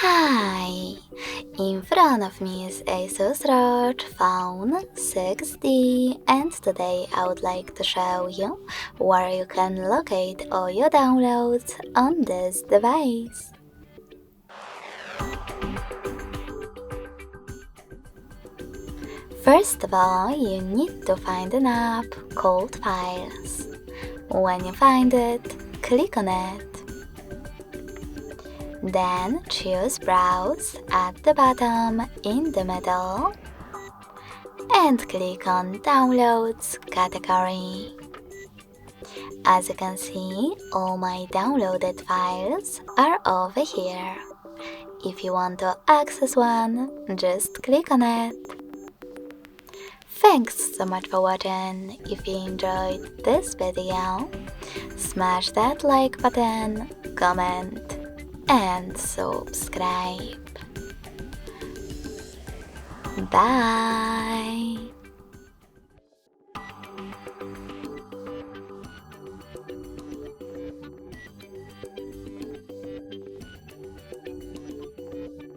Hi! In front of me is Asus ROG Phone 6D, and today I would like to show you where you can locate all your downloads on this device. First of all, you need to find an app called Files. When you find it, click on it. Then choose Browse at the bottom in the middle and click on Downloads category. As you can see, all my downloaded files are over here. If you want to access one, just click on it. Thanks so much for watching. If you enjoyed this video, smash that like button, comment and subscribe. Bye!